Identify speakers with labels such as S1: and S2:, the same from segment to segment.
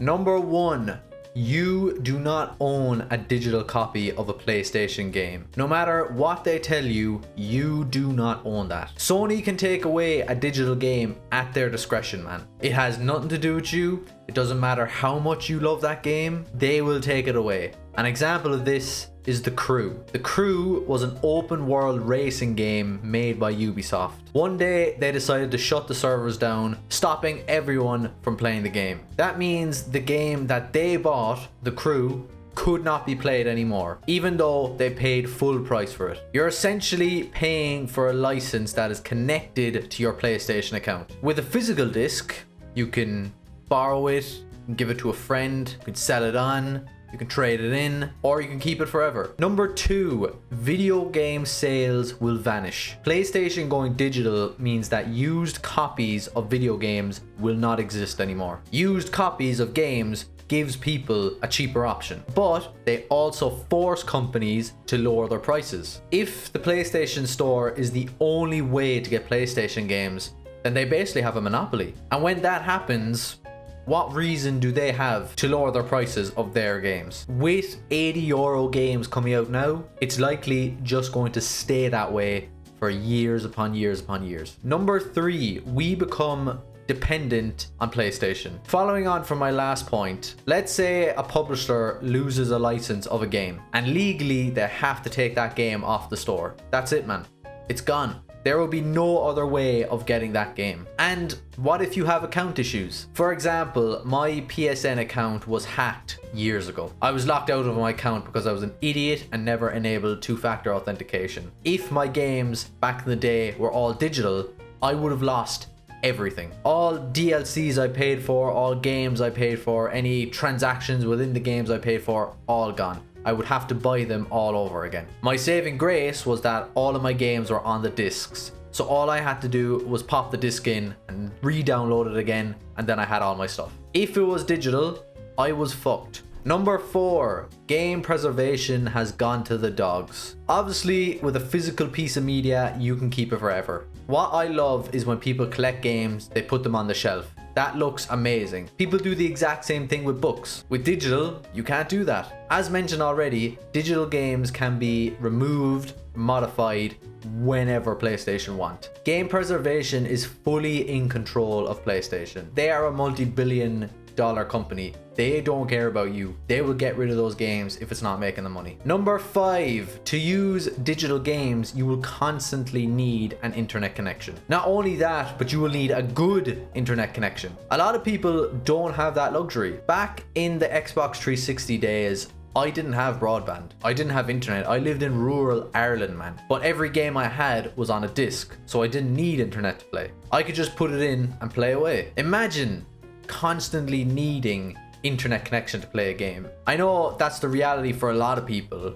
S1: Number 1. You do not own a digital copy of a PlayStation game. No matter what they tell you, you do not own that. Sony can take away a digital game at their discretion, man. It has nothing to do with you. It doesn't matter how much you love that game, they will take it away. An example of this is The Crew. The Crew was an open world racing game made by Ubisoft. One day they decided to shut the servers down, stopping everyone from playing the game. That means the game that they bought, The Crew, could not be played anymore, even though they paid full price for it. You're essentially paying for a license that is connected to your PlayStation account. With a physical disc, you can borrow it, you can give it to a friend, you can sell it on, you can trade it in, or you can keep it forever. Number 2, video game sales will vanish. PlayStation going digital means that used copies of video games will not exist anymore. Used copies of games gives people a cheaper option, but they also force companies to lower their prices. If the PlayStation Store is the only way to get PlayStation games, then they basically have a monopoly. And when that happens, what reason do they have to lower their prices of their games? With €80 games coming out now, it's likely just going to stay that way for years upon years upon years. Number 3, we become dependent on PlayStation. Following on from my last point, let's say a publisher loses a license of a game and legally they have to take that game off the store. That's it, man. It's gone. There will be no other way of getting that game. And what if you have account issues? For example, my PSN account was hacked years ago. I was locked out of my account because I was an idiot and never enabled two-factor authentication. If my games back in the day were all digital, I would have lost everything. All DLCs I paid for, all games I paid for, any transactions within the games I paid for, all gone. I would have to buy them all over again. My saving grace was that all of my games were on the discs. So all I had to do was pop the disc in and re-download it again, and then I had all my stuff. If it was digital, I was fucked. Number 4, game preservation has gone to the dogs. Obviously, with a physical piece of media, you can keep it forever. What I love is when people collect games, they put them on the shelf. That looks amazing. People do the exact same thing with books. With digital, you can't do that. As mentioned already, digital games can be removed, modified whenever PlayStation want. Game preservation is fully in control of PlayStation. They are a multi-billion-dollar company. They don't care about you. They will get rid of those games if it's not making them money. Number 5, to use digital games, you will constantly need an internet connection. Not only that, but you will need a good internet connection. A lot of people don't have that luxury. Back in the Xbox 360 days, I didn't have broadband. I didn't have internet. I lived in rural Ireland, man. But every game I had was on a disc, so I didn't need internet to play. I could just put it in and play away. Imagine constantly needing internet connection to play a game. I know that's the reality for a lot of people,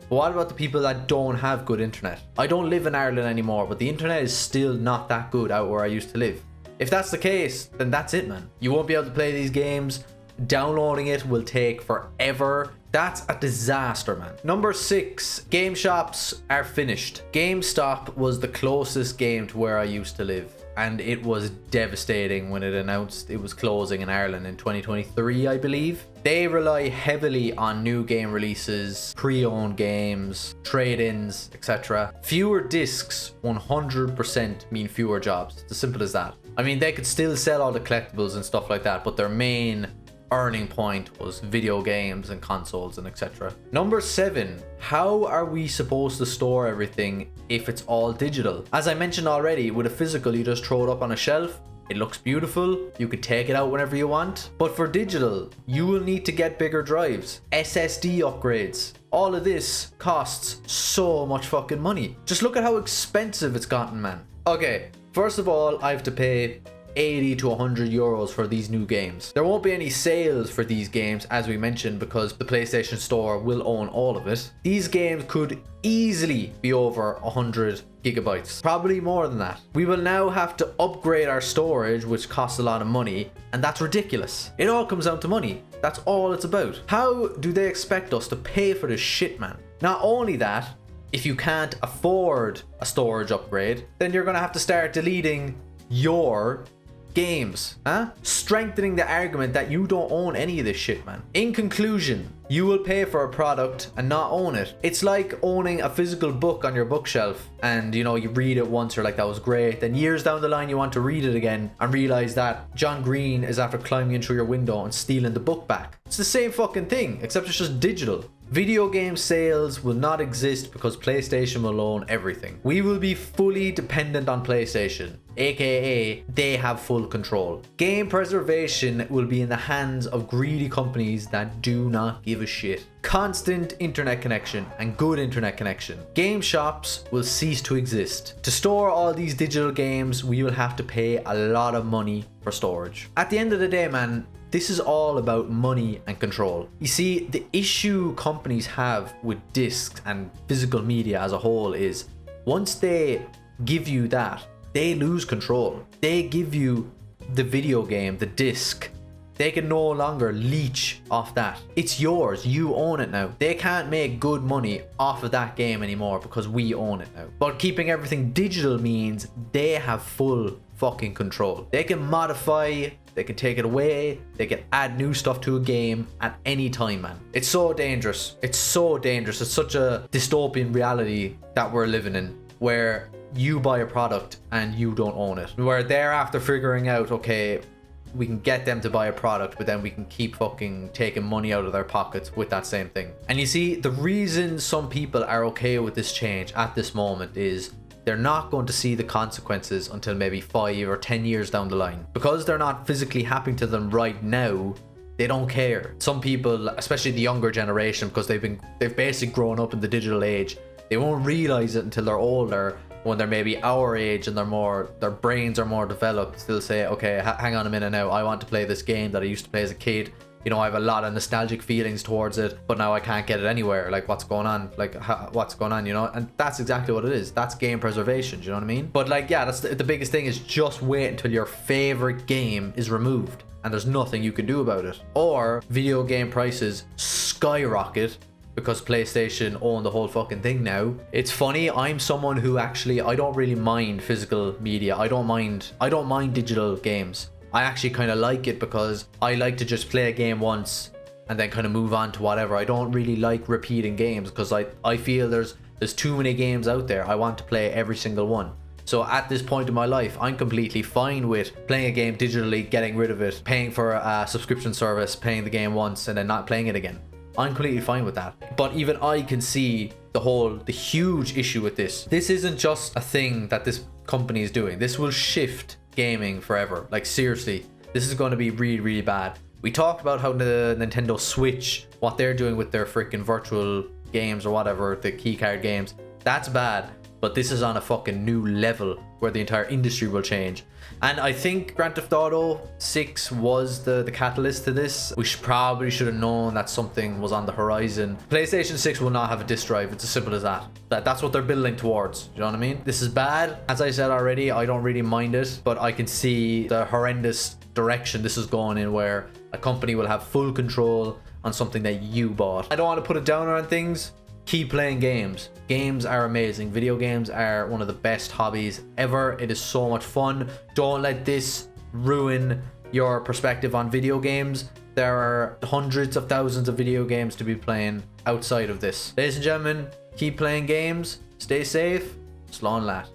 S1: but what about the people that don't have good internet? I don't live in Ireland anymore, but the internet is still not that good out where I used to live. If that's the case, then that's it, man. You won't be able to play these games. Downloading it will take forever. That's a disaster, man. Number 6, game shops are finished. GameStop was the closest game to where I used to live, and it was devastating when it announced it was closing in Ireland in 2023, I believe. They rely heavily on new game releases, pre-owned games, trade-ins, etc. Fewer discs 100% mean fewer jobs. It's as simple as that. I mean, they could still sell all the collectibles and stuff like that, but their main earning point was video games and consoles and etc. Number 7, how are we supposed to store everything if it's all digital? As I mentioned already, with a physical, you just throw it up on a shelf. It looks beautiful. You could take it out whenever you want. But for digital, you will need to get bigger drives, SSD upgrades. All of this costs so much fucking money. Just look at how expensive it's gotten, man. Okay, first of all, I have to pay 80 to 100 euros for these new games. There won't be any sales for these games, as we mentioned, because the PlayStation Store will own all of it. These games could easily be over 100 gigabytes, probably more than that. We will now have to upgrade our storage, which costs a lot of money, and that's ridiculous. It all comes down to money. That's all it's about. How do they expect us to pay for this shit, man? Not only that, if you can't afford a storage upgrade, then you're gonna have to start deleting your games, huh? Strengthening the argument that you don't own any of this shit, man. In conclusion, you will pay for a product and not own it. It's like owning a physical book on your bookshelf and you read it once, you're like, that was great. Then years down the line, you want to read it again and realize that John Green is after climbing in through your window and stealing the book back. It's the same fucking thing, except it's just digital. Video game sales will not exist because PlayStation will own everything. We will be fully dependent on PlayStation, aka they have full control. Game preservation will be in the hands of greedy companies that do not give a shit. Constant internet connection and good internet connection. Game shops will cease to exist. To store all these digital games, we will have to pay a lot of money for storage. At the end of the day, man, this is all about money and control. You see, the issue companies have with discs and physical media as a whole is once they give you that, they lose control. They give you the video game, the disc. They can no longer leech off that. It's yours. You own it now. They can't make good money off of that game anymore because we own it now. But keeping everything digital means they have full fucking control. They can modify, they can take it away, they can add new stuff to a game at any time, man. It's so dangerous. It's so dangerous. It's such a dystopian reality that we're living in where you buy a product and you don't own it. Where they're after figuring out, okay, we can get them to buy a product, but then we can keep fucking taking money out of their pockets with that same thing. And you see, the reason some people are okay with this change at this moment is they're not going to see the consequences until maybe 5 or 10 years down the line. Because they're not physically happening to them right now, they don't care. Some people, especially the younger generation, because they've basically grown up in the digital age, they won't realize it until they're older. When they're maybe our age and their brains are more developed, they'll say, okay, hang on a minute now, I want to play this game that I used to play as a kid. I have a lot of nostalgic feelings towards it, but now I can't get it anywhere. Like, what's going on? Like, what's going on, And that's exactly what it is. That's game preservation, do you know what I mean? But like, yeah, that's the biggest thing is just wait until your favorite game is removed and there's nothing you can do about it. Or video game prices skyrocket because PlayStation own the whole fucking thing now. It's funny, I'm someone who actually, I don't really mind physical media. I don't mind digital games. I actually kind of like it because I like to just play a game once and then kind of move on to whatever. I don't really like repeating games because I feel there's too many games out there. I want to play every single one. So at this point in my life, I'm completely fine with playing a game digitally, getting rid of it, paying for a subscription service, playing the game once and then not playing it again. I'm completely fine with that. But even I can see the huge issue with this. This isn't just a thing that this company is doing. This will shift gaming forever. Like, seriously, this is going to be really, really bad. We talked about how the Nintendo Switch, what they're doing with their freaking virtual games or whatever, the keycard games. That's bad. But this is on a fucking new level where the entire industry will change. And I think Grand Theft Auto 6 was the catalyst to this. We probably should have known that something was on the horizon. PlayStation 6 will not have a disc drive. It's as simple as that. That's what they're building towards. You know what I mean? This is bad. As I said already, I don't really mind it, but I can see the horrendous direction this is going in where a company will have full control on something that you bought. I don't want to put a downer on things. Keep playing games. Games are amazing. Video games are one of the best hobbies ever. It is so much fun. Don't let this ruin your perspective on video games. There are hundreds of thousands of video games to be playing outside of this. Ladies and gentlemen, keep playing games. Stay safe. Slán leat.